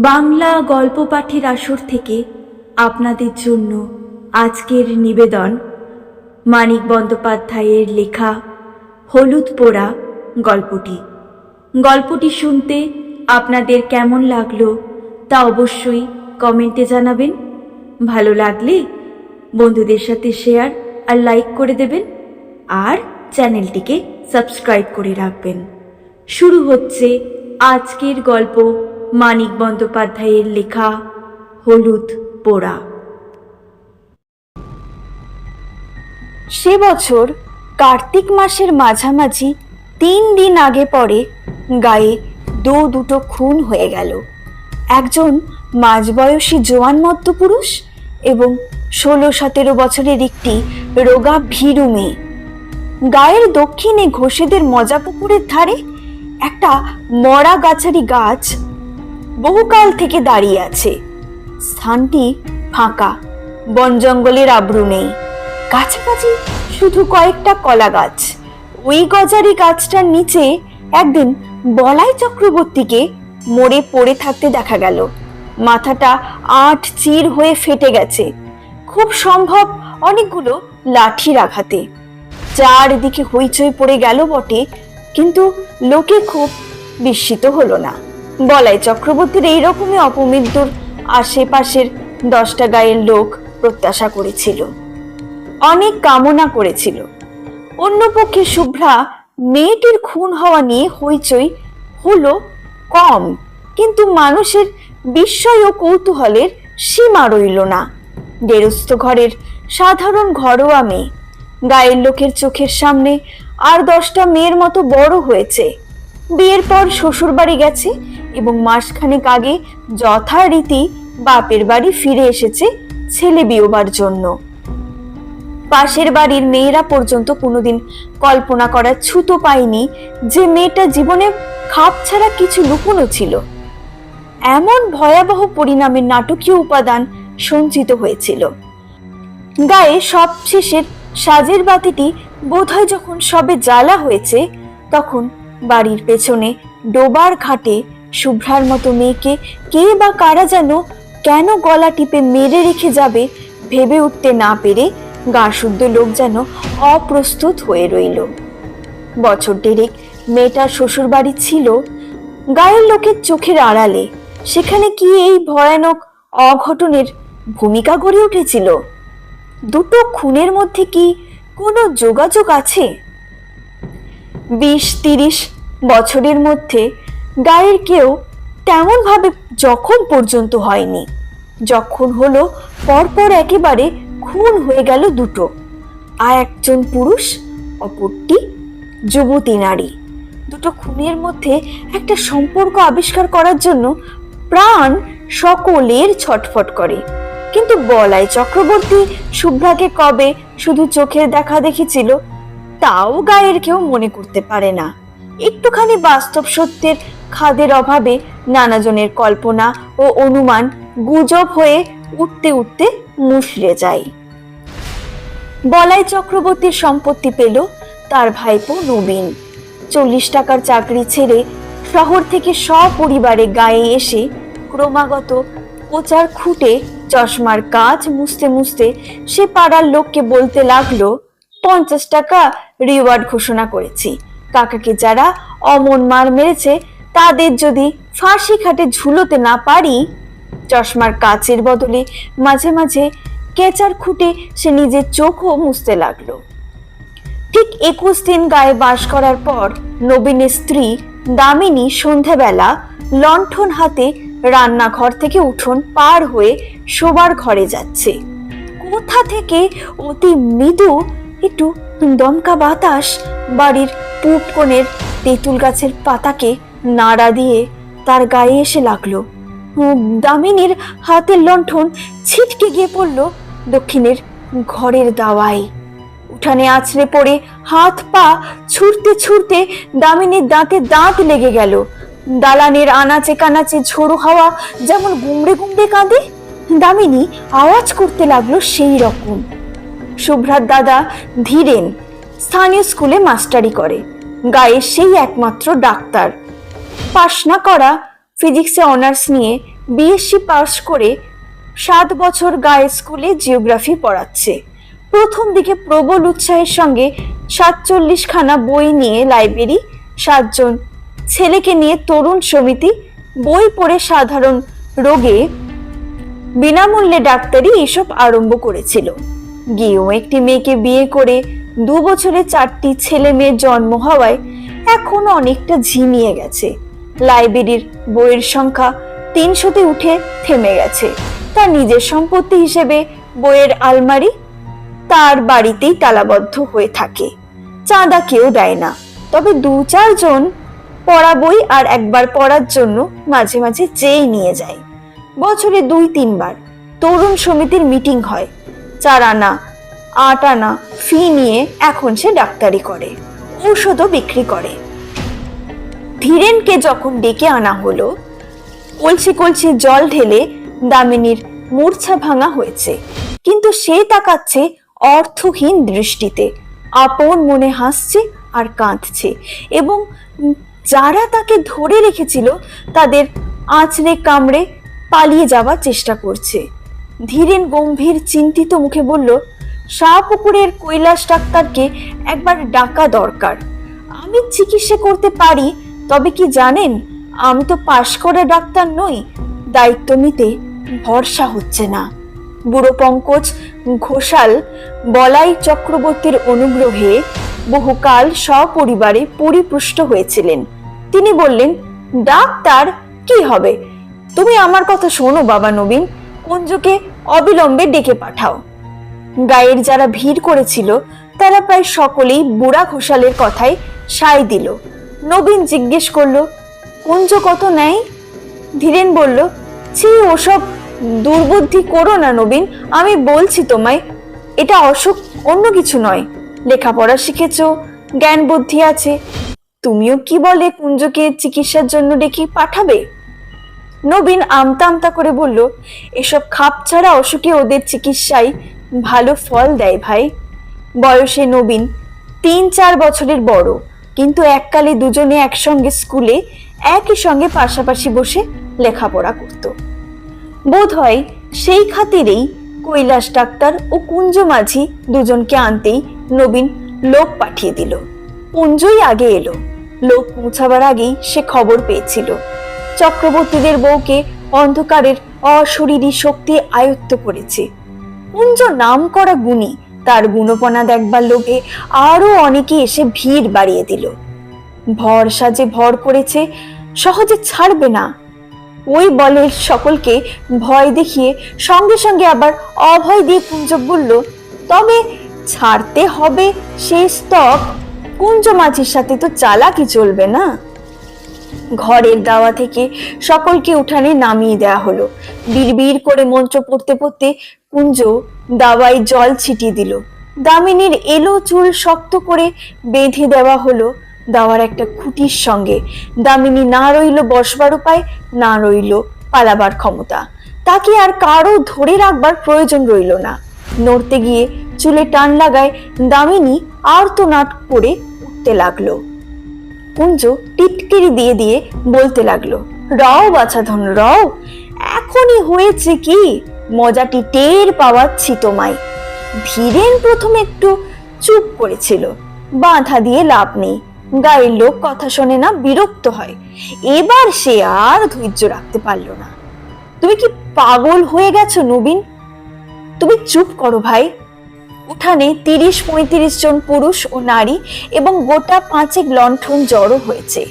বাংলা গল্প পাঠের আসর থেকে আপনাদের জন্য আজকের নিবেদন মানিক বন্দ্যোপাধ্যায়ের লেখা হলুদ পোড়া গল্পটি শুনতে আপনাদের কেমন লাগলো তা অবশ্যই কমেন্টে জানাবেন। ভালো লাগলে বন্ধুদের সাথে শেয়ার আর লাইক করে দেবেন, আর চ্যানেলটিকে সাবস্ক্রাইব করে রাখবেন। শুরু হচ্ছে আজকের গল্প মানিক বন্দ্যোপাধ্যায়ের লেখা হলুদ পোড়া। সে বছর কার্তিক মাসের মাঝামাঝি 3 দিন আগে পরে গায়ে দুটো খুন হয়ে গেল। একজন মাঝবয়সী জোয়ান মধ্যপুরুষ এবং 16-17 বছরের একটি রোগা ভীরু মেয়ে। গায়ের দক্ষিণে ঘোষেদের মজা পুকুরের ধারে একটা মরা গাছারি গাছ বহুকাল থেকে দাঁড়িয়ে আছে। স্থানটি ফাঁকা, বন জঙ্গলের আবরু নেই, কাছাকাছি শুধু কয়েকটা কলা গাছ। ওই গজারি গাছটার নিচে একদিন বলাই চক্রবর্তীকে মরে পড়ে থাকতে দেখা গেল। মাথাটা 8 চির হয়ে ফেটে গেছে, খুব সম্ভব অনেকগুলো লাঠির আঘাতে। চারদিকে হইচই পড়ে গেল বটে, কিন্তু লোকে খুব বিস্মিত হলো না। বলাই চক্রবর্তীর এইরকমই অপমৃত্যুর আশেপাশের 10টা গায়ের লোক প্রত্যাশা করেছিল, অনেক কামনা করেছিল। অন্যপক্ষে শুভ্রা মেয়েটির খুন হওয়া নিয়ে হইচই হলো কম, কিন্তু মানুষের বিস্ময় ও কৌতূহলের সীমা রইল না। গেরস্থ ঘরের সাধারণ ঘরোয়া মেয়ে, গায়ের লোকের চোখের সামনে আর 10টা মেয়ের মতো বড় হয়েছে। বিয়ের পর শ্বশুর বাড়ি গেছে এবং মাসখানেক আগে যথারীতি বাপের বাড়ি ফিরে এসেছে ছেলে বিয়োবার জন্য। পাশের বাড়ির মেয়েরা পর্যন্ত কোনোদিন কল্পনা করার ছুতো পায়নি যে মেয়েটা জীবনে খাপ ছাড়া কিছু লুকোনো ছিল। এমন ভয়াবহ পরিণামের নাটকীয় উপাদান সঞ্চিত হয়েছিল। গায়ে সবশেষের সাজের বাতিটি বোধহয় যখন সবে জ্বালা হয়েছে, তখন বাড়ির পেছনে ডোবার ঘাটে শুভ্রার মতো মেয়েকে কে বা কারা যেন কেন গলা টিপে মেরে রেখে যাবে ভেবে উঠতে না পেরে গা শুদ্ধ লোক যেন অপ্রস্তুত হয়ে রইল। বছর 1.5 মেয়েটার শ্বশুর বাড়ি ছিল গায়ের লোকের চোখের আড়ালে। সেখানে কি এই ভয়ানক অঘটনের ভূমিকা গড়ে উঠেছিল? দুটো খুনের মধ্যে কি কোনো যোগাযোগ আছে? 20-30 বছরের মধ্যে গায়ের কেউ তেমন ভাবে জখম পর্যন্ত হয়নি। যখন হলো পরপর একেবারে খুন হয়ে গেল দুটো, আর একজন পুরুষ, অপরটি যুবতী নারী। দুটো খুনের মধ্যে একটা সম্পর্ক আবিষ্কার করার জন্য প্রাণ সকলের ছটফট করে, কিন্তু বলাই চক্রবর্তী শুভ্রাকে কবে শুধু চোখের দেখা দেখেছিল তাও গায়ের কেউ মনে করতে পারে না। একটুখানি বাস্তব সত্যের খাদের অভাবে নানাজনের কল্পনা ও অনুমান গুজব হয়ে উঠতে উঠতে মুষড়ে যায়। বলাই চক্রবর্তীর সম্পত্তি পেল তার ভাইপো নবীন। 40 টাকার চাকরি ছেড়ে শহর থেকে সপরিবারে গায়ে এসে ক্রমাগত কোচার খুঁটে চশমার কাজ মুছতে মুছতে সে পাড়ার লোককে বলতে লাগলো, 50 টাকা রিওয়ার্ড ঘোষণা করেছি। কাকাকে যারা অমন মার মেরেছে তাদের যদি ফাঁসি খাটে ঝুলোতে না পারি। চশমার কাচের বদলে মাঝে মাঝে কেচার খুঁটে সে নিজের চোখও মুছতে লাগলো। ঠিক 21 দিন গায়ে বাস করার পর নবীনের স্ত্রী দামিনী সন্ধ্যাবেলা লণ্ঠন হাতে রান্নাঘর থেকে উঠোন পার হয়ে শোবার ঘরে যাচ্ছে। কোথা থেকে অতি মৃদু একটু দমকা বাতাস বাড়ির পূব কোণের তেঁতুল গাছের পাতাকে নাড়া দিয়ে তার গায়ে এসে লাগলো। দামিনীর হাতের লণ্ঠন ছিটকে গিয়ে পড়ল দক্ষিণের ঘরের দাওয়ায়। উঠানে আছড়ে পড়ে হাত পা ছুটতে ছুটতে দামিনীর দাঁতে দাঁত লেগে গেল। দালানের আনাচে কানাচে ঝোড়ো হাওয়া যেমন গুমড়ে গুমড়ে কাঁদে, দামিনী আওয়াজ করতে লাগলো সেই রকম। শুভ্রার দাদা ধীরেন স্থানীয় স্কুলে মাস্টারি করে। গায়ে সেই একমাত্র ডাক্তার। পাশ না করা, ফিজিক্সে অনার্স নিয়ে বিএসসি পাস করে 7 বছর গায়ে স্কুলে জিওগ্রাফি পড়াচ্ছে। প্রথম দিকে প্রবল উৎসাহের সঙ্গে 47খানা বই নিয়ে লাইব্রেরি, 7 জন ছেলেকে নিয়ে তরুণ সমিতি, বই পড়ে সাধারণ রোগে বিনামূল্যে ডাক্তারি এসব আরম্ভ করেছিল। গিয়েও একটি মেয়েকে বিয়ে করে 2 বছরে 4টি ছেলে মেয়ের জন্ম হওয়ায় এখন অনেকটা ঝিমিয়ে গেছে। লাইব্রেরির বইয়ের সংখ্যা 300-তে উঠে থেমে গেছে। তার নিজের সম্পত্তি হিসেবে বইয়ের আলমারি তার বাড়িতেই তালাবদ্ধ হয়ে থাকে। চাঁদা কেউ দেয় না, তবে 2-4 জন পড়া বই আর একবার পড়ার জন্য মাঝে মাঝে চেয়ে নিয়ে যায়। বছরে 2-3 বার তরুণ সমিতির মিটিং হয়। 4 আনা 8 আনা ফি নিয়ে এখন সে ডাক্তারি করে, ঔষধও বিক্রি করে। ধীরেনকে যখন ডেকে আনা হলো, কলসি কলসি জল ঢেলে দামিনীর মূর্ছা ভাঙা হয়েছে, কিন্তু সে তাকাচ্ছে অর্থহীন দৃষ্টিতে, আপন মনে হাসছে আর কাঁদছে, এবং যারা তাকে ধরে রেখেছিল তাদের আঁচড়ে কামড়ে পালিয়ে যাওয়ার চেষ্টা করছে। ধীরেন গম্ভীর চিন্তিত মুখে বলল, শাহপুকুরের কৈলাস ডাক্তারকে একবার ডাকা দরকার। আমি চিকিৎসা করতে পারি, তবে কি জানেন, আমি তো পাশ করা ডাক্তার নই, দায়িত্ব নিতে ভরসা হচ্ছে না। বুড়ো পঙ্কজ ঘোষাল বলাই চক্রবর্তীর অনুগ্রহে বহুকাল সপরিবারে পরিপুষ্ট হয়েছিলেন। তিনি বললেন, ডাক্তার কি হবে? তুমি আমার কথা শোনো বাবা নবীন, কুঞ্জকে অবিলম্বে ডেকে পাঠাও। গায়ের যারা ভিড় করেছিল তারা প্রায় সকলেই বুড়া ঘোষালের কথায় সায় দিল। নবীন জিজ্ঞেস করলো, কুঞ্জ কত নেয়? ধীরেন বলল, ছি, ওসব দুর্বুদ্ধি করো না নবীন, আমি বলছি তোমায়, এটা অসুখ, অন্য কিছু নয়। লেখাপড়া শিখেছ, জ্ঞান বুদ্ধি আছে, তুমিও কি বলে কুঞ্জকে চিকিৎসার জন্য ডেকে পাঠাবে? নবীন আমতা আমতা করে বলল, এসব খাপ ছাড়া অসুখে ওদের চিকিৎসায় ভালো ফল দেয় ভাই। বয়সে নবীন 3-4 বছরের বড়, কিন্তু এককালে দুজনে একসঙ্গে স্কুলে একই সঙ্গে পাশাপাশি বসে লেখাপড়া করত। বোধ হয় সেই খাতিরেই কৈলাস ডাক্তার ও কুঞ্জ মাঝি দুজনকে আনতেই নবীন লোক পাঠিয়ে দিল। কুঞ্জই আগে এলো। লোক পৌঁছাবার আগেই সে খবর পেয়েছিল চক্রবর্তীদের বউকে অন্ধকারের অশরীরী শক্তি আয়ত্ত করেছে। কুঞ্জ নাম করা গুণী, তার গুণপনা দেখবার লোভে আরো অনেকে এসে ভিড় বাড়িয়ে দিল। ভরসা যে ভর করেছে, সহজে ছাড়বে না। ওই বলে সকলকে ভয় দেখিয়ে সঙ্গে সঙ্গে আবার অভয় দিয়ে কুঞ্জ বলল, তবে ছাড়তে হবে সেই স্তক। কুঞ্জ মাঝির সাথে তো চালাকি চলবে না। ঘরের দাওয়া থেকে সকলকে উঠানে নামিয়ে দেওয়া হলো। বিড়বিড় করে মন্ত্র পড়তে পড়তে কুঞ্জ দাওয়ায় জল ছিটিয়ে দিল। দামিনীর এলো চুল শক্ত করে বেঁধে দেওয়া হলো দাওয়ার একটা খুঁটির সঙ্গে। দামিনী না রইল বসবার উপায়, না রইল পালাবার ক্ষমতা। তাকে আর কারো ধরে রাখবার প্রয়োজন রইল না। নড়তে গিয়ে চুলে টান লাগায় দামিনী আর্তনাদ করে উঠতে লাগলো। কুঞ্জ টিটকিরি দিয়ে দিয়ে বলতে লাগলো, রও বাছাধন রও, এখনই হয়েছে কি, মজাটি টের পাওয়াচ্ছি তোমায়। ধীরেন প্রথমে একটু চুপ করেছিল, বাধা দিয়ে লাভ নেই, গায়ের লোক কথা শোনে না, বিরক্ত হয়। এবার সে আর ধৈর্য রাখতে পারল না। তুমি কি পাগল হয়ে গেছো নবীন? তুমি চুপ করো ভাই। উঠানে 30-35 জন পুরুষ ও নারী এবং গোটা 5 লণ্ঠন জড়ো হয়েছে।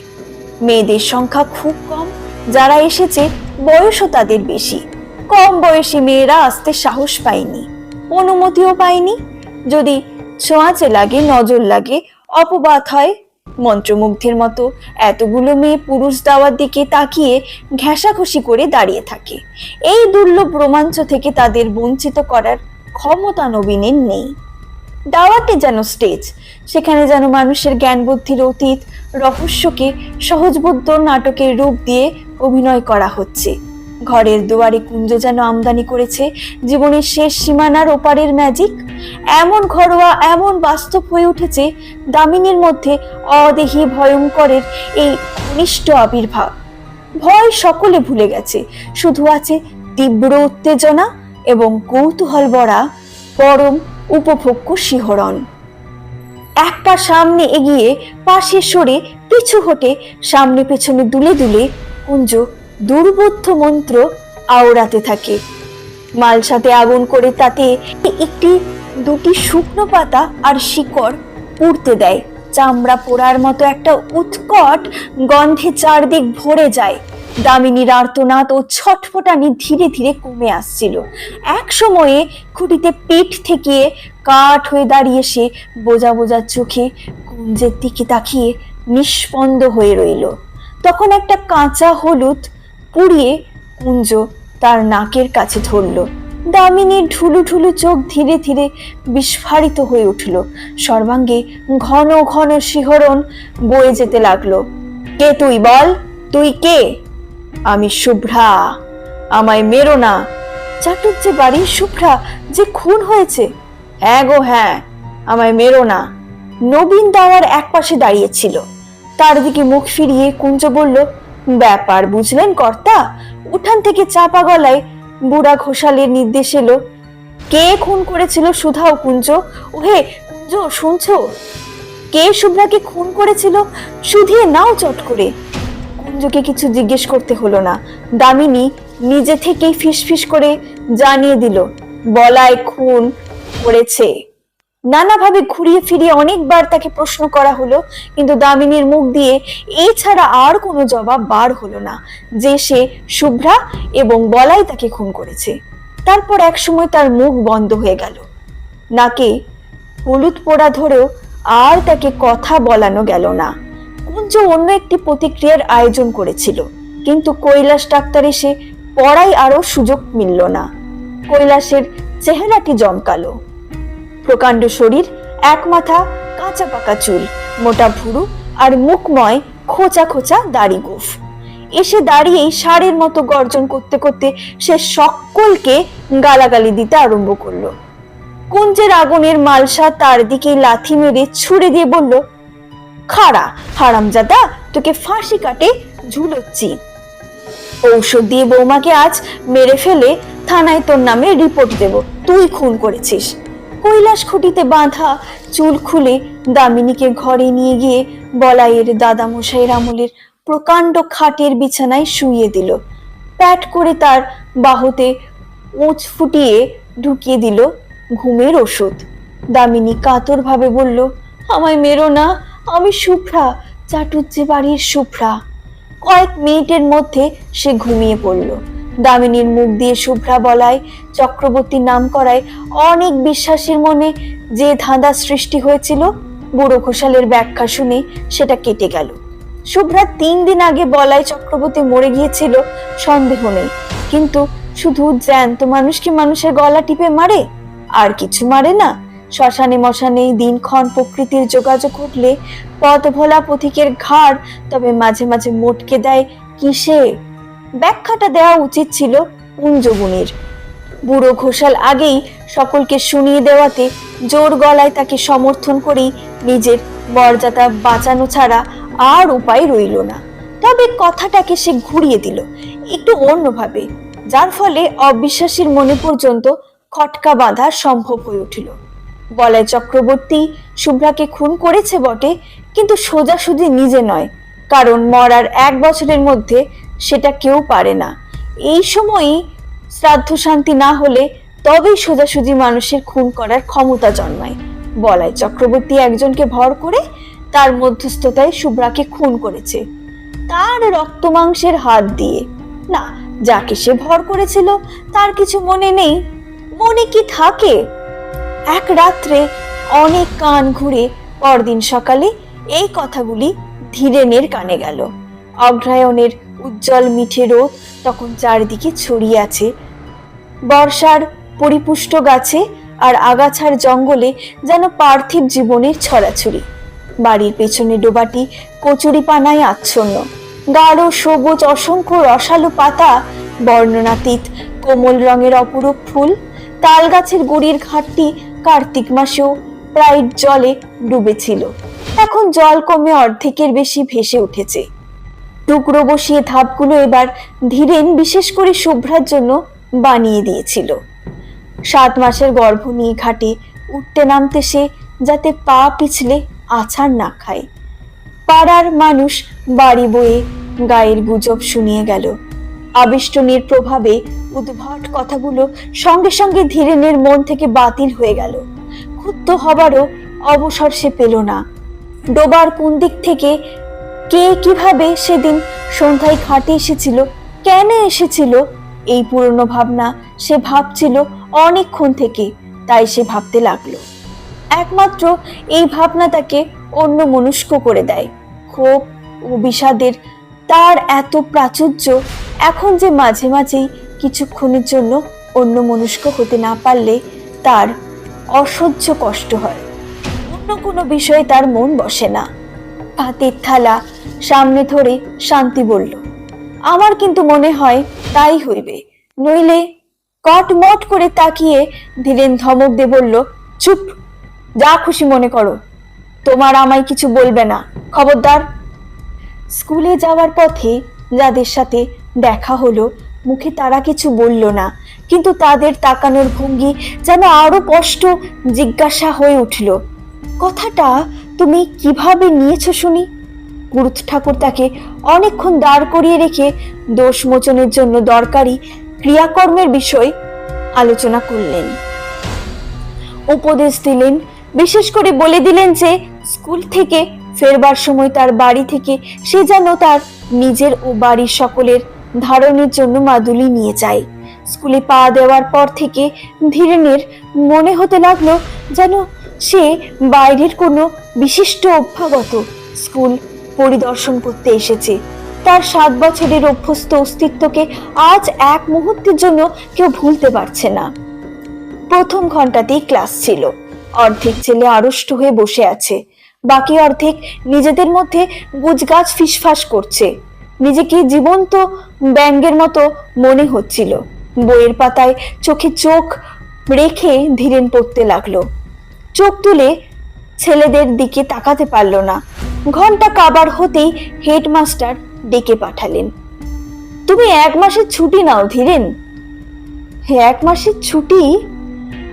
মেয়েদের সংখ্যা খুব কম, যারা এসেছে বয়সও তাদের বেশি। কম বয়সী মেয়েরা আসতে সাহস পায়নি, অনুমতিও পায়নি। যদি ছোঁয়াচে লাগে, নজর লাগে, অপবাদ হয়। মন্ত্রমুগ্ধের মতো এতগুলো মেয়ে পুরুষ দাওয়ার দিকে তাকিয়ে ঘেঁষাঘষি করে দাঁড়িয়ে থাকে। এই দুর্লভ রোমাঞ্চ থেকে তাদের বঞ্চিত করার ক্ষমতা নবীনের নেই। দাওয়াটি যেন স্টেজ, সেখানে যেন মানুষের জ্ঞান বুদ্ধির অতীত রহস্যকে সহজবোধ্য নাটকের রূপ দিয়ে অভিনয় করা হচ্ছে। ঘরের দুয়ারে কুঞ্জ যেন আমদানি করেছে জীবনের শেষ সীমানার ওপারের ম্যাজিক। এমন ঘরোয়া, এমন বাস্তব হয়ে উঠেছে দামিনীর মধ্যে অদেহী ভয়ঙ্করের এই ঘনিষ্ঠ আবির্ভাব। ভয় সকলে ভুলে গেছে, শুধু আছে তীব্র উত্তেজনা এবং কৌতূহল ভরা পরম উপভোগ্য শিহরণ। এক পা সামনে এগিয়ে, পাশে সরে, পিছু হটে, সামনে পেছনে দুলে দুলে কুঞ্জ দুর্বোধ্য মন্ত্র আওড়াতে থাকে। মালসাতে আগুন করে তাতে একটি দুটি শুকনো পাতা আর শিকড় পুড়তে দেয়। চামড়া পোড়ার মতো একটা উৎকট গন্ধে চারদিক ভরে যায়। দামিনীর আর্তনাদ ও ছটফটানি ধীরে ধীরে কমে আসছিল। এক সময়ে খুঁটিতে পিঠ থেকে কাঠ হয়ে দাঁড়িয়ে সে বোঝা বোঝা চোখে কুঞ্জের দিকে তাকিয়ে নিষ্পন্দ হয়ে রইল। তখন একটা কাঁচা হলুদ পুড়িয়ে কুঞ্জ তার নাকের কাছে ধরল। দামিনীর ঢুলু ঢুলু চোখ ধীরে ধীরে বিস্ফারিত হয়ে উঠল, সর্বাঙ্গে ঘন ঘন শিহরণ বয়ে যেতে লাগলো। কে তুই বল, তুই কে? আমি শুভ্রা, আমায় মেরো না। চাটুজ্জে বাড়ির শুভ্রা যে খুন হয়েছে? হ্যাঁ গো হ্যাঁ, আমায় মেরো না। নবীন দাওয়ার এক পাশে দাঁড়িয়েছিল, তার দিকে মুখ ফিরিয়ে কুঞ্জ বলল, ব্যাপার বুঝলেন কর্তা? উঠান থেকে চাপা গলায় বুড়া ঘোষালের নির্দেশ এলো। কে খুন করেছিল সুধা ও কুঞ্জ? ওহে কুঞ্জ, শুনছো? কে শুভ্রাকে খুন করেছিল শুধিয়ে নাও চট করে। কুঞ্জকে কিছু জিজ্ঞেস করতে হলো না, দামিনী নিজে থেকেই ফিসফিস করে জানিয়ে দিল, বলাই খুন করেছে। নানাভাবে ঘুরিয়ে ফিরিয়ে অনেকবার তাকে প্রশ্ন করা হলো, কিন্তু দামিনীর মুখ দিয়ে এই ছাড়া আর কোনো জবাব বার হলো না যে সে শুভ্রা এবং বলাই তাকে খুন করেছে। তারপর এক সময় তার মুখ বন্ধ হয়ে গেল, নাকে হলুদ পোড়া ধরেও আর তাকে কথা বলানো গেল না। কুঞ্জ অন্য একটি প্রতিক্রিয়ার আয়োজন করেছিল, কিন্তু কৈলাস ডাক্তার এসে পড়াই আরো সুযোগ মিলল না। কৈলাসের চেহারাটি জমকালো, প্রকাণ্ড শরীর, এক মাথা কাঁচা পাকা চুল, মোটা ভুরু আর মুখময় খোঁচা খোঁচা দাড়ি গোঁফ। এসে দাঁড়িয়েই ষাঁড়ের মতো গর্জন করতে করতে সে সকলকে গালাগালি দিতে আরম্ভ করলো। কুঞ্জের আগুনের মালসা তার দিকে লাথি মেরে ছুড়ে দিয়ে বলল, খাড়া হারামজাদা, তোকে ফাঁসি কাটে ঝুলোচ্ছি। ঔষধ দিয়ে বৌমাকে আজ মেরে ফেলে থানায় তোর নামে রিপোর্ট দেব, তুই খুন করেছিস। কৈলাস খুঁটিতে বাঁধা চুল খুলে দামিনীকে ঘরে নিয়ে গিয়ে বলাইয়ের দাদামশাইয়ের আমলের প্রকাণ্ড খাটের বিছানায় শুইয়ে দিল। প্যাট করে তার বাহুতে উঁচ ফুটিয়ে ঢুকিয়ে দিল ঘুমের ওষুধ। দামিনী কাতর ভাবে বলল, আমায় মেরো না, আমি শুভ্রা, চাটুজ্জে বাড়ির শুভ্রা। কয়েক মিনিটের মধ্যে সে ঘুমিয়ে পড়ল। দামিনীর মুখ দিয়ে শুভ্রা বলায় চক্রবর্তী নাম করায় অনেক বিশ্বাসীর মনে যে ধাঁধা সৃষ্টি হয়েছিল, বুড়ো ঘোষালের ব্যাখ্যা শুনে সেটা কেটে গেল। শুভ্রা 3 দিন আগে বলায় চক্রবর্তী মরে গিয়েছিল সন্দেহ নেই, কিন্তু শুধু জ্যান্ত মানুষকে মানুষের গলা টিপে মারে, আর কিছু মারে না। শ্মশানে মশানে দিনক্ষণ প্রকৃতির যোগাযোগ ঘটলে পথ ভোলা পথিকের ঘাড় তবে মাঝে মাঝে মোটকে দেয় কিসে? ব্যাখ্যাটা দেওয়া উচিত ছিল কুঞ্জবুনির। বুড়ো ঘোষাল আগেই সকলকে শুনিয়ে দেওয়াতে জোর গলায় তাকে সমর্থন করেই নিজের মর্যাদা বাঁচানো ছাড়া আর উপায় রইল না। তবে কথাটাকে সে ঘুরিয়ে দিল একটু অন্যভাবে, যার ফলে অবিশ্বাসীর মনে পর্যন্ত খটকা বাঁধা সম্ভব হয়ে উঠিল। বলাই চক্রবর্তী শুভ্রাকে খুন করেছে বটে, কিন্তু সোজাসুজি নিজে নয়, কারণ মরার 1 বছরের মধ্যে সেটা কেউ পারে না। এই সময়ই শ্রাদ্ধ শান্তি না হলে তবেই সোজাসুজি মানুষের খুন করার ক্ষমতা জন্মায়। বলাই চক্রবর্তী একজনকে ভর করে তার মধ্যস্থতায় শুভ্রাকে খুন করেছে, তার রক্ত মাংসের হাত দিয়ে। না, যাকে সে ভর করেছিল তার কিছু মনে নেই, মনে কি থাকে? এক রাত্রে অনেক কান ঘুরে পরদিন সকালে এই কথাগুলি ধীরেনের কানে গেল। অগ্রায়ণের উজ্জ্বল মিঠে রোদ তখন চারিদিকে ছড়িয়ে আছে। বর্ষার পরিপুষ্ট গাছে আর আগাছার জঙ্গলে যেন পার্থিব জীবনের ছড়াছড়ি। বাড়ির পেছনে ডোবাটি কচুরি পানায় আচ্ছন্ন, গাঢ় সবুজ অসংখ্য রসালো পাতা, বর্ণনাতীত কোমল রঙের অপরূপ ফুল। তাল গাছের গুড়ির ঘাটটি কার্তিক মাসেও প্রায় জলে ডুবেছিল, এখন জল কমে অর্ধেকের বেশি ভেসে উঠেছে। টুকরো বসিয়ে ধাপগুলো এবার ধীরেন বিশেষ করে শুভ্রার জন্য বানিয়ে দিয়েছিল। 7 মাসের গর্ভ নিয়ে ঘাটে উঠতে নামতে সে যাতে পা পিছলে আছাড় না খায়। পাড়ার মানুষ বাড়ি বয়ে গায়ের গুজব শুনিয়ে গেল। আবিষ্টনীর প্রভাবে উদ্ভট কথাগুলো সঙ্গে সঙ্গে ধীরেনের মন থেকে বাতিল হয়ে গেল। ক্ষুব্ধ হবারও অবসর সে পেল না। ডোবার কোন দিক থেকে কে কিভাবে সেদিন সন্ধ্যায় ঘাটে এসেছিল, কেন এসেছিল, এই পুরনো ভাবনা সে ভাবছিল অনেকক্ষণ থেকে। তাই সে ভাবতে লাগলো। একমাত্র এই ভাবনা তাকে অন্য মনস্ক করে দেয়। ক্ষোভ ও বিষাদের তার এত প্রাচুর্য এখন যে মাঝে মাঝেই কিছুক্ষণের জন্য অন্য মনস্ক হতে না পারলে তার অসহ্য কষ্ট হয়। অন্য কোনো বিষয়ে তার মন বসে না। ভাতের থালা সামনে ধরে শান্তি বলল, আমার কিন্তু মনে হয় তাই হইবে, নইলে। কটমট করে তাকিয়ে ধীরেন ধমক দিয়ে বলল, চুপ, যা খুশি মনে করো, তোমার আমায় কিছু বলবে না, খবরদার। স্কুলে যাওয়ার পথে যাদের সাথে দেখা হলো মুখে তারা কিছু বলল না, কিন্তু তাদের তাকানোর ভঙ্গি যেন আরো স্পষ্ট জিজ্ঞাসা হয়ে উঠল, কথাটা তুমি কিভাবে নিয়েছো শুনি? গুরুত ঠাকুর তাকে অনেকক্ষণ দাঁড় করিয়ে রেখে দোষ মোচনের জন্য দরকারি ক্রিয়াকর্মের বিষয় আলোচনা করলেন, উপদেশ দিলেন। বিশেষ করে বলে দিলেন যে স্কুল থেকে ফেরবার সময় তার বাড়ি থেকে সে যেন তার নিজের ও বাড়ির সকলের ধারণের জন্য মাদুলি নিয়ে যায়। স্কুলে পা দেওয়ার পর থেকে ধীরেনের মনে হতে লাগলো যেন সে বাইরের কোনো বিশিষ্ট অভ্যাগত স্কুল পরিদর্শন করতে এসেছে। তার 7 বছরের অভ্যস্ত অস্তিত্বকে আজ এক মুহূর্তের জন্য কেউ ভুলতে পারছে না। প্রথম ঘন্টাতেই ক্লাস ছিল। অর্ধেক ছেলে আড়ষ্ট হয়ে বসে আছে, বাকি অর্ধেক নিজেদের মধ্যে গুজগাছ ফিসফাস করছে। নিজেকে জীবন্ত ব্যাঙের মতো মনে হচ্ছিল। বইয়ের পাতায় চোখে চোখ রেখে ধীরেন পড়তে লাগলো। চোখ তুলে ছেলেদের দিকে তাকাতে পারল না। ঘন্টা কাবার হতেই হেডমাস্টার ডেকে পাঠালেন, তুমি 1 মাসের ছুটি নাও ধীরেন। 1 মাসের ছুটি?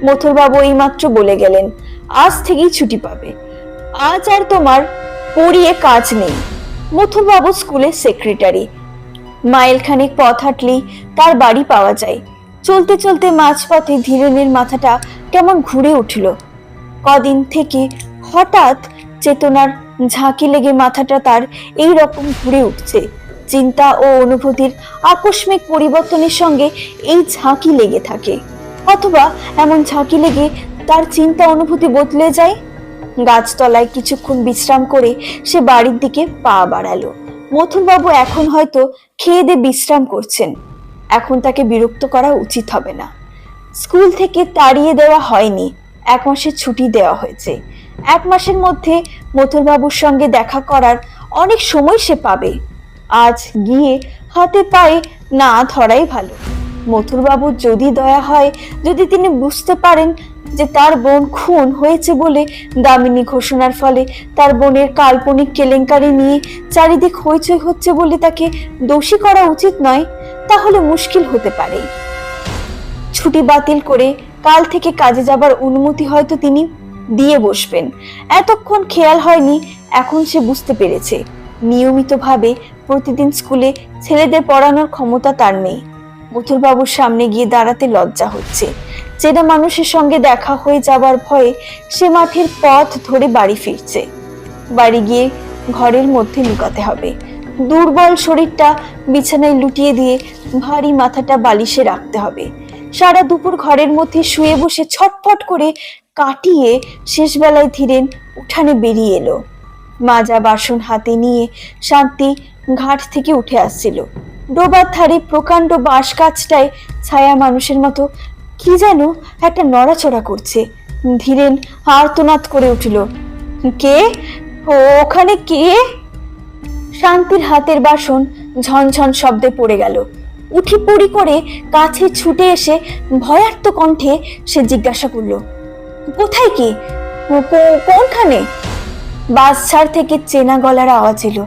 মথুরবাবু এইমাত্র বলে গেলেন আজ থেকেই ছুটি পাবে। আজ আর তোমার পড়িয়ে কাজ নেই। মথুরবাবু স্কুলের সেক্রেটারি। মাইলখানেক পথ হাঁটলেই তার বাড়ি পাওয়া যায়। চলতে চলতে মাঝপথে ধীরেনের মাথাটা কেমন ঘুরে উঠল। কদিন থেকে হঠাৎ চেতনার ঝাঁকি লেগে মাথাটা তার এই রকম ঘুরে উঠছে। চিন্তা ও অনুভূতির আকস্মিক পরিবর্তনের সঙ্গে এই ঝাঁকি লেগে থাকে, অথবা এমন ঝাঁকি লেগে তার চিন্তা অনুভূতি বদলে যায়। গাছতলায় কিছুক্ষণ বিশ্রাম করে সে বাড়ির দিকে পা বাড়ালো। মথুরবাবু এখন হয়তো খেয়ে দিয়ে বিশ্রাম করছেন। এখন তাকে বিরক্ত করা উচিত হবে না। স্কুল থেকে তাড়িয়ে দেওয়া হয়নি, 1 মাসের ছুটি দেওয়া হয়েছে। 1 মাসের মধ্যে মথুরবাবুর সঙ্গে দেখা করার অনেক সময় সে পাবে। আজ গিয়ে হাতে পায়ে না ধরাই ভালো। মথুরবাবুর যদি দয়া হয়, যদি তিনি বুঝতে পারেন যে তার বোন খুন হয়েছে বলে দামিনী ঘোষণার ফলে তার বোনের কাল্পনিক কেলেঙ্কারি নিয়ে চারিদিক হইচই হচ্ছে বলে তাকে দোষী করা উচিত নয়, তাহলে মুশকিল হতে পারে। ছুটি বাতিল করে কাল থেকে কাজে যাবার অনুমতি হয়তো তিনি দিয়ে বসবেন। এতক্ষণ খেয়াল হয়নি, এখন সে বুঝতে পেরেছে নিয়মিতভাবে প্রতিদিন স্কুলে ছেলেদের পড়ানোর ক্ষমতা তার নেই। মথুরবাবুর সামনে গিয়ে দাঁড়াতে লজ্জা হচ্ছে। চেনা মানুষের সঙ্গে দেখা হয়ে যাবার ভয়ে সে মাঠের পথ ধরে বাড়ি ফিরছে। বাড়ি গিয়ে ঘরের মধ্যে লুকাতে হবে। দুর্বল শরীরটা বিছানায় লুটিয়ে দিয়ে ভারী মাথাটা বালিশে রাখতে হবে। সারা দুপুর ঘরের মধ্যে শুয়ে বসে ছটফট করে কাটিয়ে শেষবেলায় ধীরেন উঠানে বেরিয়ে এলো। মাজা বাসন হাতে নিয়ে শান্তি ঘাট থেকে উঠে আসছিল। ডোবার ধারে প্রকাণ্ড বাঁশ গাছটায় ছায়া মানুষের মতো কি যেন একটা নড়াচড়া করছে। ধীরেন আর্তনাদ করে উঠল, কে ওখানে, কে? শান্তির হাতের বাসন ঝনঝন শব্দে পড়ে গেল। উঠি পড়ি করে কাছে ছুটে এসে ভয়ার্ত কণ্ঠে সে জিজ্ঞাসা করলো, কোথায়, কি, কোনখানে? বাস ছাড় থেকে চেনা গলার আওয়াজ এলো,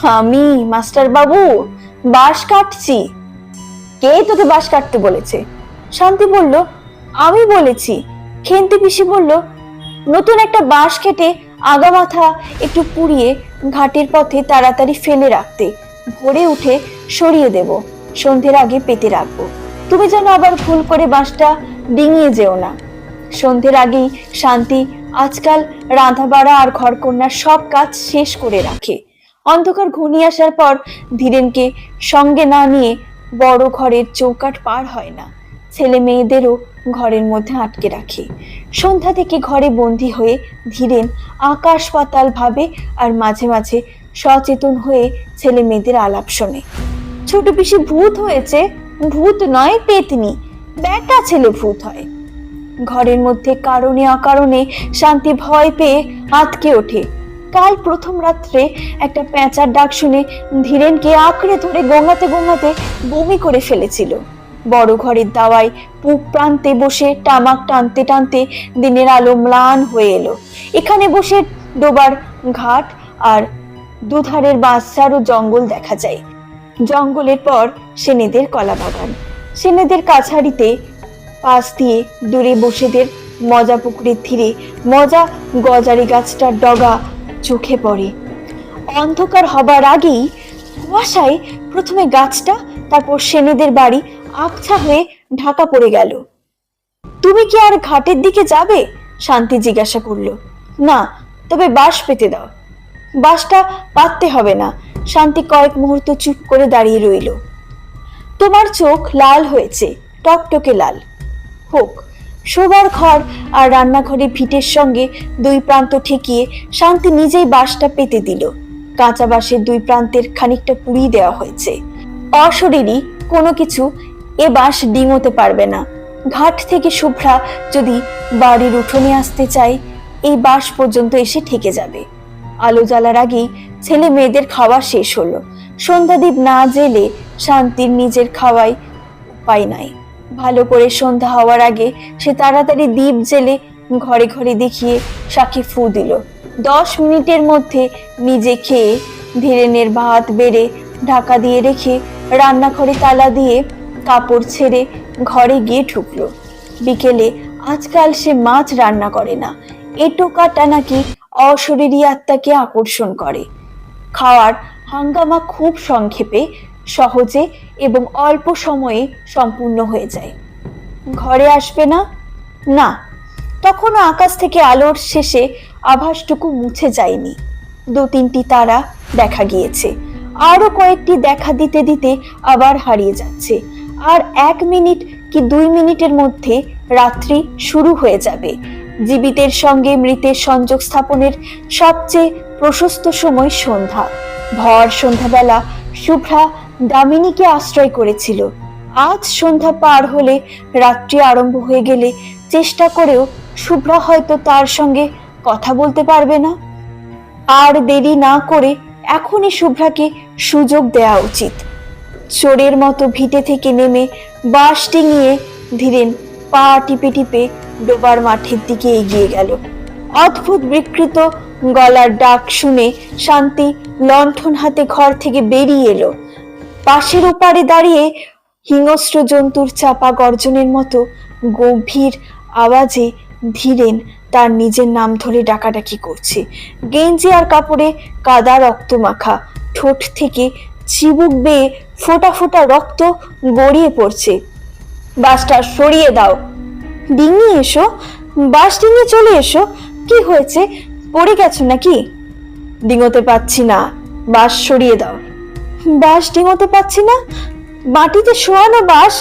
আমি মাস্টার বাবু বাঁশ কাটছি। কে তোকে বাঁশ কাটতে বলেছে? শান্তি বলল, আমি বলেছি। খেন্তি পিসি বলল, নতুন একটা বাঁশ কেটে আগা মাথা একটু পুড়িয়ে ঘাটের পথে তাড়াতাড়ি ফেলে রাখতে, ভোরে উঠে সরিয়ে দেব, সন্ধ্যের আগে পেতে রাখবো। তুমি যেন আবার ভুল করে বাঁশটা ডিঙিয়ে যেও না। সন্ধ্যের আগেই শান্তি আজকাল রাঁধা বাড়া আর ঘরকন্যার সব কাজ শেষ করে রাখে। অন্ধকার ঘনিয়ে আসার পর ধীরেনকে সঙ্গে না নিয়ে বড় ঘরের চৌকাঠ পার হয় না। ছেলে মেয়েদেরও ঘরের মধ্যে আটকে রাখে। সন্ধ্যা থেকে ঘরে বন্দী হয়ে ধীরেন আকাশ পাতাল ভাবে আর মাঝে মাঝে সচেতন হয়ে ছেলে মেয়েদের আলাপ শোনে। ছোট পিসি ভূত হয়েছে, ভূত নয় পেতনি, বেটা ছেলে ভূত হয়। ঘরের মধ্যে কারণে অকারণে শান্তি ভয় পেয়ে আঁতকে ওঠে। কাল প্রথম রাত্রে একটা পেঁচার ডাক শুনে ধীরেনকে আঁকড়ে ধরে গোঙাতে গোঙাতে বমি করে ফেলেছিল। বড় ঘরের দাওয়ায় পূব প্রান্তে বসে তামাক টানতে টানতে দিনের আলো ম্লান হয়ে এলো। এখানে বসে ডোবার ঘাট আর দুধারের বাঁশঝাড় ও জঙ্গল দেখা যায়। জঙ্গলের পর সেনেদের কলা বাগান। সেনেদের কাছারিতে পাশ দিয়ে দূরে বসেদের মজা পুকুরের তীরে মজা গজারি গাছটার ডগা চোখে পড়ে। অন্ধকার হবার আগেই কুয়াশায় প্রথমে গাছটা, তারপর সেনেদের বাড়ি আবছা হয়ে ঢাকা পড়ে গেল। তুমি কি আর ঘাটের দিকে যাবে? শান্তি জিজ্ঞাসা করলো। না, তবে বাঁশ পেতে দাও। বাঁশটা পাততে হবে না। শান্তি কয়েক মুহূর্ত চুপ করে দাঁড়িয়ে রইল। তোমার চোখ লাল হয়েছে, টকটকে লাল। হোক। শোবার ঘর আর রান্নাঘরের ভিটের সঙ্গে দুই প্রান্ত ঠেকিয়ে শান্তি নিজেই বাঁশটা পেতে দিল। কাঁচা বাঁশের দুই প্রান্তের খানিকটা পুড়িয়ে দেওয়া হয়েছে। অশরীরী কোনো কিছু এ বাঁশ ডিঙোতে পারবে না। ঘাট থেকে শুভ্রা যদি বাড়ির উঠোনে আসতে চায়, এই বাঁশ পর্যন্ত এসে ঠেকে যাবে। আলো জ্বালার আগেই ছেলে মেয়েদের খাওয়া শেষ হলো। সন্ধ্যাদীপ না জেলে শান্তির নিজের খাওয়ায় উপায় নাই। ভালো করে সন্ধ্যা হওয়ার আগে সে তাড়াতাড়ি দীপ জেলে ঘরে ঘরে দেখিয়ে সাক্ষী ফু দিল। 10 মিনিটের মধ্যে নিজে খেয়ে ধীরেনের ভাত বেড়ে ঢাকা দিয়ে রেখে রান্নাঘরে তালা দিয়ে কাপড় ছেড়ে ঘরে গিয়ে ঢুকলো। বিকেলে আজকাল সে মাছ রান্না করে না। এটো কাটা নাকি অশরীরী আত্মাকে আকর্ষণ করে। খাওয়ার হাঙ্গামা খুব সংক্ষেপে, সহজে এবং অল্প সময়ে সম্পূর্ণ হয়ে যায়। ঘরে আসবে না? না, তখনও আকাশ থেকে আলোর শেষে আভাসটুকু মুছে যায়নি। 2-3টি তারা দেখা গিয়েছে, আরো কয়েকটি দেখা দিতে দিতে আবার হারিয়ে যাচ্ছে। আর 1 মিনিট কি 2 মিনিটের মধ্যে রাত্রি শুরু হয়ে যাবে। জীবিতের সঙ্গে মৃতের সংযোগ স্থাপনের সবচেয়ে প্রশস্ত সময় সন্ধ্যা। ভর সন্ধ্যাবেলা শুভ্রা দামিনীকে আশ্রয় করেছিল। আজ সন্ধ্যা পার হলে রাত্রি আরম্ভ হয়ে গেলে চেষ্টা করেও শুভ্রা হয়তো তার সঙ্গে কথা বলতে পারবে না। আর দেরি না করে এখনই শুভ্রাকে সুযোগ দেওয়া উচিত। চোরের মতো ভিটে থেকে নেমে বাঁশ ডিঙিয়ে ধীরেন পা টিপে টিপে ডোবার মাঠের দিকে এগিয়ে গেল। অদ্ভুত বিকৃত গলার ডাক শুনে শান্তি লণ্ঠন হাতে ঘর থেকে বেরিয়ে এলো। পাশের ওপারে দাঁড়িয়ে হিংস্র জন্তুর চাপা গর্জনের মতো গভীর আওয়াজে ধীরেন তার নিজের নাম ধরে ডাকাডাকি করছে। গেঞ্জি আর কাপড়ে কাদা রক্ত মাখা, ঠোঁট থেকে চিবুক বেয়ে ফোঁটা ফোঁটা রক্ত গড়িয়ে পড়ছে। বাসটা সরিয়ে দাও। ডিঙিয়ে এসো, বাস ডিঙিয়ে চলে এসো। কি হয়েছে, পড়ে গেছো নাকি? ডিঙোতে পাচ্ছি না, বাস সরিয়ে দাও। বাস ডিঙোতে পাচ্ছি না? মাটিতে শোয়ানো বাস।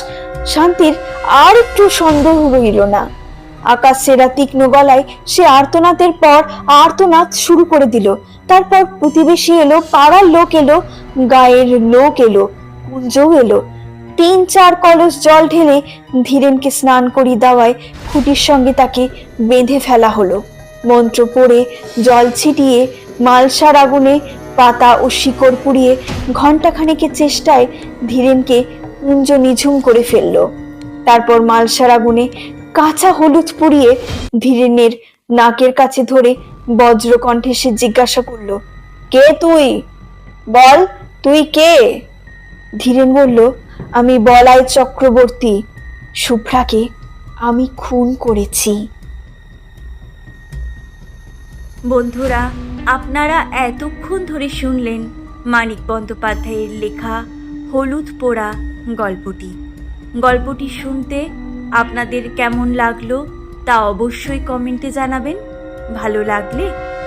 শান্তির আর একটু সন্দেহ রইল না। আকাশ সেরা তীক্ষ্ণ গলায় সে আর্তনাদের পর আর্তনাদ শুরু করে দিল। তারপর প্রতিবেশী এলো, পাড়ার লোক এলো, গায়ের লোক এলো, কুঞ্জও এলো। 3-4 কলস জল ঢেলে ধীরেনকে স্নান করিয়ে দেওয়ায় খুঁটির সঙ্গে তাকে বেঁধে ফেলা হলো। মন্ত্র পড়ে জল ছিটিয়ে মালসার আগুনে পাতা ও শিকড় পুড়িয়ে ঘণ্টাখানেকের চেষ্টায় ধীরেনকে কুঞ্জ নিঝুম করে ফেললো। তারপর মালসার আগুনে কাঁচা হলুদ পুড়িয়ে ধীরেনের নাকের কাছে ধরে বজ্র কণ্ঠে সে জিজ্ঞাসা করলো, কে তুই? বল, তুই কে? ধীরেন বলল, আমি বলাই চক্রবর্তী। শুভ্রাকে আমি খুন করেছি। বন্ধুরা, আপনারা এতক্ষণ ধরে শুনলেন মানিক বন্দ্যোপাধ্যায়ের লেখা হলুদ পোড়া গল্পটি। গল্পটি শুনতে আপনাদের কেমন লাগলো তা অবশ্যই কমেন্টে জানাবেন। ভালো লাগলে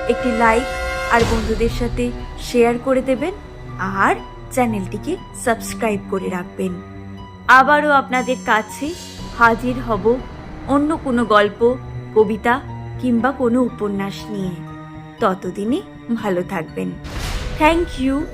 একটি লাইক আর বন্ধুদের সাথে শেয়ার করে দেবেন, আর চ্যানেলটিকে সাবস্ক্রাইব করে রাখবেন। আবারও আপনাদের কাছে হাজির হব অন্য কোনো গল্প, কবিতা কিংবা কোনো উপন্যাস নিয়ে। ততদিনে ভালো থাকবেন। Thank you.